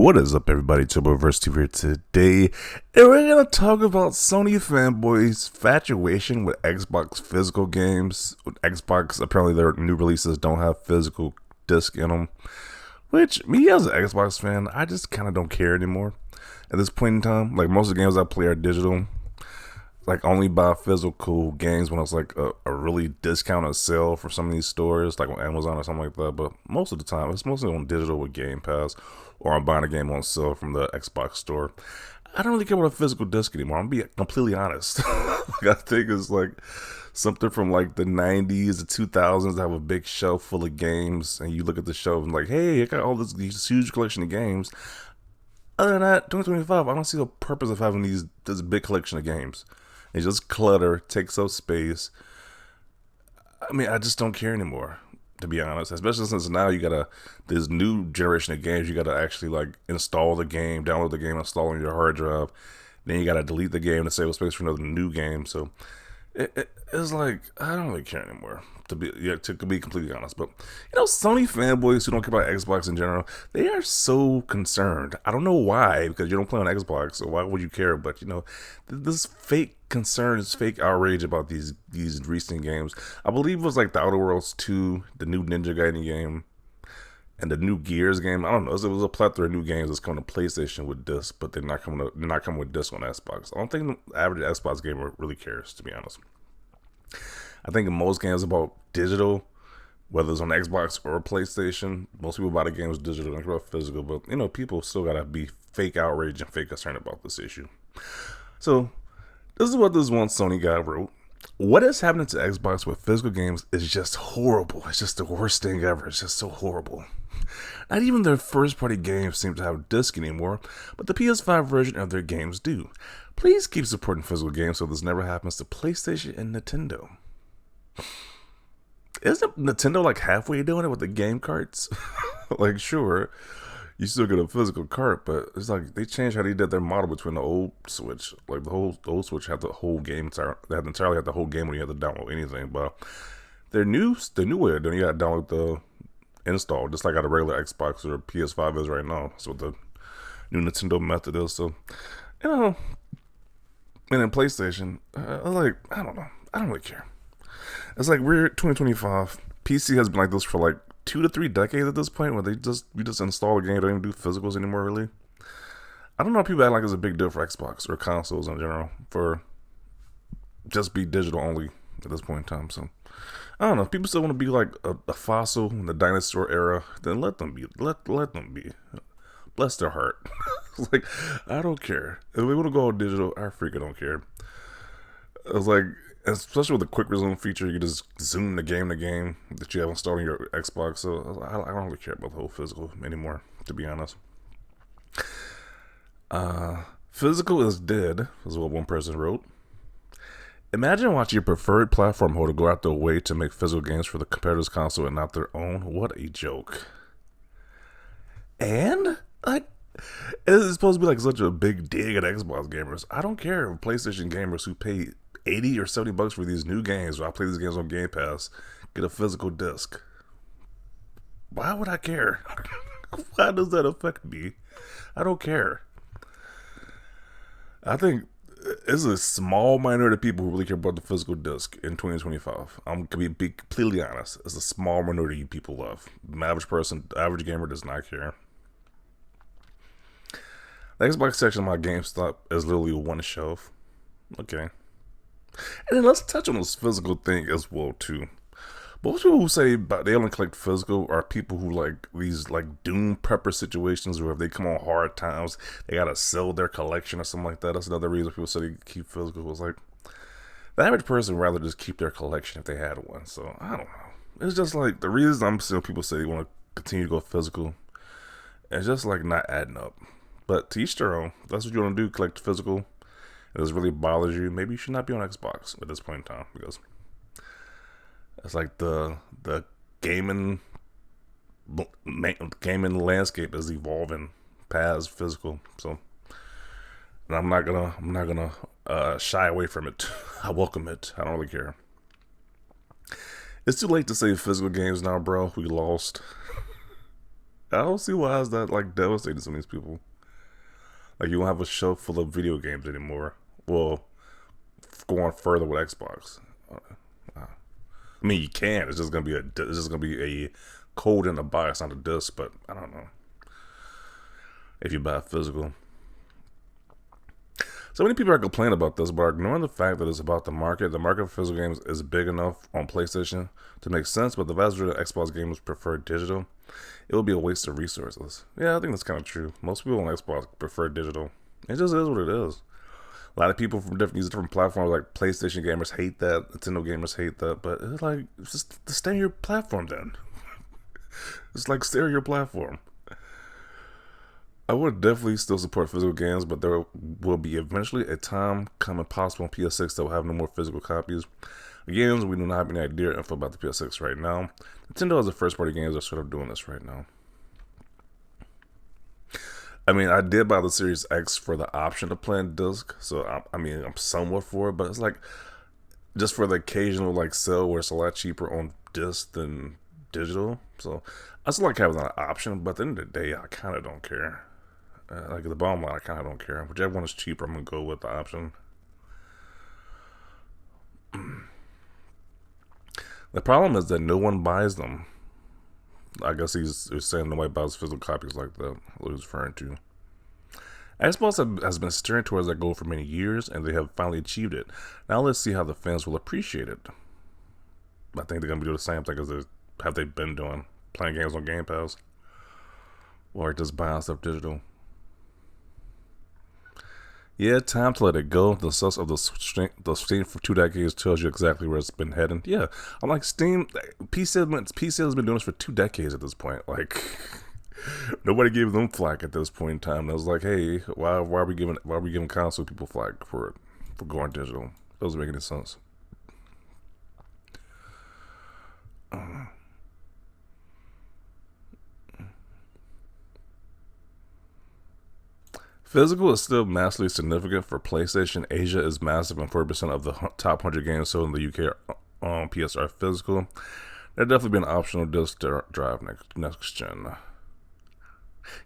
What is up, everybody? Turboversity here today, and we're gonna talk about Sony fanboys' infatuation with Xbox physical games. With Xbox, apparently their new releases don't have physical disc in them, which me as an Xbox fan, I just kind of don't care anymore at this point in time. Like most of the games I play are digital. Like only buy physical games when it's like a really discounted sale for some of these stores, like on Amazon or something like that. But most of the time, it's mostly on digital with Game Pass, or I'm buying a game on sale from the Xbox store. I don't really care about a physical disc anymore. I'm gonna be completely honest. Like, I think it's like something from like the 90s, the 2000s that have a big shelf full of games, and you look at the shelf and like, hey, I got all this huge collection of games. Other than that, 2025, I don't see the purpose of having this big collection of games. It's just clutter, takes up space. I mean, I just don't care anymore, to be honest. Especially since now you gotta, this new generation of games, you gotta actually like install the game, download the game, install on your hard drive. Then you gotta delete the game to save space for another new game. So it's like I don't really care anymore. To be completely honest, but Sony fanboys who don't care about Xbox in general, they are so concerned. I don't know why, because you don't play on Xbox, so why would you care? But this fake concern, this fake outrage about these recent games. I believe it was like the Outer Worlds 2, the new Ninja Gaiden game, and the new Gears game. I don't know. It was a plethora of new games that's coming to PlayStation with disc, but they're not coming with disc on Xbox. I don't think the average Xbox gamer really cares, to be honest. I think in most games about digital, whether it's on Xbox or PlayStation, most people buy the games digital and about physical, but people still gotta be fake outrage and fake concern about this issue. So this is what this one Sony guy wrote. What is happening to Xbox with physical games is just horrible. It's just the worst thing ever. It's just so horrible. Not even their first party games seem to have disc anymore, but the PS5 version of their games do. Please keep supporting physical games so this never happens to PlayStation and Nintendo. Isn't Nintendo like halfway doing it with the game carts? Like, sure, you still get a physical cart, but it's like they changed how they did their model between the old Switch. Like the old Switch had the whole game, they had entirely had the whole game when you had to download anything. But the new way of doing it, you got to download the install, just like how the regular Xbox or PS5 is right now. So the new Nintendo method is. So and then PlayStation, I don't know, I don't really care. It's like we're 2025. PC has been like this for like 2 to 3 decades at this point, where we just install a game, don't even do physicals anymore. Really, I don't know. People act like it's a big deal for Xbox or consoles in general for just be digital only at this point in time. So I don't know. If people still want to be like a fossil in the dinosaur era, then let them be. Let them be. Bless their heart. Like, I don't care. If we want to go all digital, I freaking don't care. It's like, especially with the quick resume feature, you can just zoom the game that you have installed on your Xbox. So I don't really care about the whole physical anymore, to be honest. Physical is dead, is what one person wrote. Imagine watching your preferred platform holder go out their way to make physical games for the competitor's console and not their own. What a joke. And it's supposed to be like such a big dig at Xbox gamers. I don't care if PlayStation gamers who pay $80 or $70 for these new games, where I play these games on Game Pass, get a physical disc. Why would I care? Why does that affect me? I don't care. I think it's a small minority of people who really care about the physical disc in 2025. I'm going to be completely honest. It's a small minority of people love. The average person, the average gamer does not care. The Xbox section of my GameStop is literally one shelf. Okay. And then let's touch on this physical thing as well, too. Most people who say they only collect physical are people who like these like doom prepper situations where if they come on hard times, they gotta sell their collection or something like that. That's another reason people say they keep physical. It's like the average person would rather just keep their collection if they had one. So I don't know. It's just like the reason I'm seeing people say they want to continue to go physical, it's just like not adding up. But to each their own. If that's what you want to do, collect physical. If this really bothers you, maybe you should not be on Xbox at this point in time, because it's like the gaming landscape is evolving past physical. So, and I'm not gonna shy away from it. I welcome it. I don't really care. It's too late to say physical games now, bro. We lost. I don't see why is that like devastating to some of these people. Like you don't have a shelf full of video games anymore. Well, going further with Xbox. I mean, you can. It's just gonna be a code in a box, not a disc. But I don't know if you buy physical. So many people are complaining about this, but are ignoring the fact that it's about the market. The market for physical games is big enough on PlayStation to make sense, but the vast majority of Xbox gamers prefer digital. It would be a waste of resources. Yeah, I think that's kind of true. Most people on Xbox prefer digital. It just is what it is. A lot of people from different platforms, like PlayStation gamers, hate that. Nintendo gamers hate that. But it's like, just stay on your platform then. It's like, stay on your platform. I would definitely still support physical games, but there will be eventually a time coming possible on PS6 that will have no more physical copies. Again, we do not have any idea or info about the PS6 right now. Nintendo has the first-party games are sort of doing this right now. I mean, I did buy the Series X for the option to play in disc, so I'm somewhat for it, but it's like just for the occasional like sale where it's a lot cheaper on disc than digital. So I still like having that option, but at the end of the day, I kind of don't care. Like the bottom line, I kind of don't care. Whichever one is cheaper, I'm gonna go with the option. The problem is that no one buys them. I guess he's saying nobody buys physical copies like that. What he's referring to. Xbox has been steering towards that goal for many years, and they have finally achieved it. Now let's see how the fans will appreciate it. I think they're gonna be doing the same thing as they been doing, playing games on Game Pass, or just buying stuff digital. Yeah, time to let it go. The success of the Steam for 2 decades tells you exactly where it's been heading. Yeah, I'm like Steam. PC has been doing this for 2 decades at this point. Like nobody gave them flack at this point in time. It was like, hey, why are we giving console people flack for going digital? It doesn't make any sense. Physical is still massively significant for PlayStation. Asia is massive, and 40% of the top 100 games sold in the UK on PS are physical. There'd definitely be an optional disc drive next gen.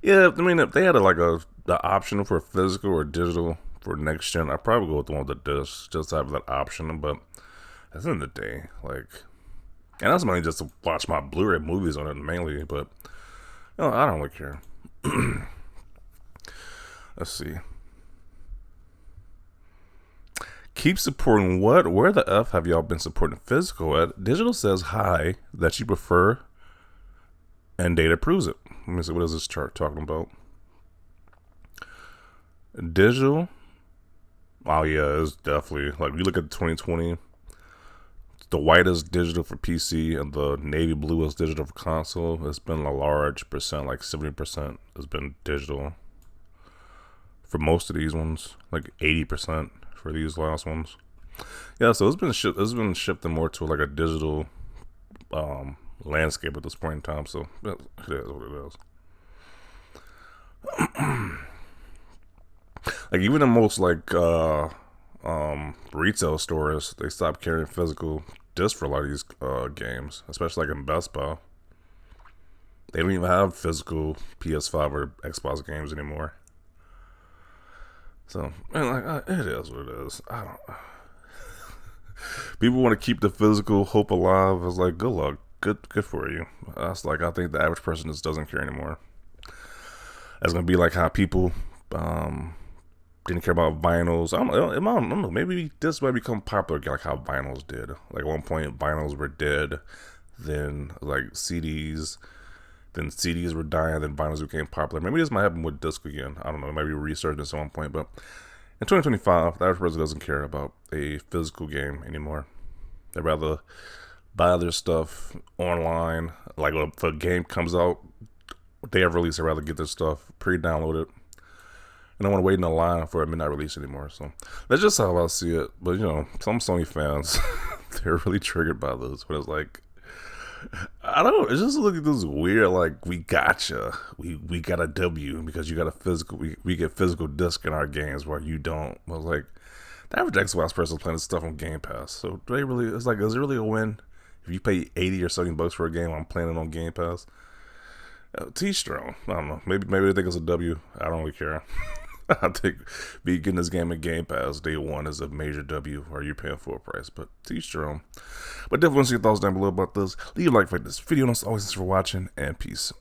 Yeah, I mean, if they had the option for physical or digital for next gen, I'd probably go with the one with the disc, just to have that option. But at the end of the day, like, and that's mainly just to watch my Blu-ray movies on it mainly. But I don't really care. Let's see. Keep supporting what? Where the F have y'all been supporting physical at? Digital says hi, that you prefer, and data proves it. Let me see, what is this chart talking about? Digital. Oh yeah, it's definitely, like, you look at 2020, the white is digital for PC and the navy blue is digital for console. It's been a large percent, like 70% has been digital. For most of these ones, like 80% for these last ones. Yeah, so it's been shifting more to like a digital landscape at this point in time. So it is what it is. Like even the most like retail stores, they stopped carrying physical discs for a lot of these games, especially like in Best Buy. They don't even have physical PS5 or Xbox games anymore. So, man, like, it is what it is. I don't. People want to keep the physical hope alive. It's like, good luck, good for you. That's like, I think the average person just doesn't care anymore. It's gonna be like how people didn't care about vinyls. I don't know. Maybe this might become popular, like how vinyls did. Like at one point, vinyls were dead. Then like CDs. Then CDs were dying, then vinyls became popular. Maybe this might happen with disc again. I don't know. Maybe research this at one point. But in 2025, the average person doesn't care about a physical game anymore. They'd rather buy their stuff online. Like if a game comes out, they have released, they'd rather get their stuff pre-downloaded. And I don't want to wait in a line for a midnight release anymore. So that's just how I see it. But some Sony fans, they're really triggered by this. But it's like, I don't know. It's just looking this weird. Like we gotcha. We got a W because you got a physical. We get physical disc in our games where you don't. I was like, the average Xbox person is playing this stuff on Game Pass. So do they really? It's like, is it really a win if you pay $80 or $70 for a game? I'm playing it on Game Pass. T-Strong. I don't know. Maybe they think it's a W. I don't really care. I think me getting this game in Game Pass day one is a major W, or you're paying full price. But T-Strong. But definitely want to see your thoughts down below about this. Leave a like for this video. And as always, thanks for watching, and peace.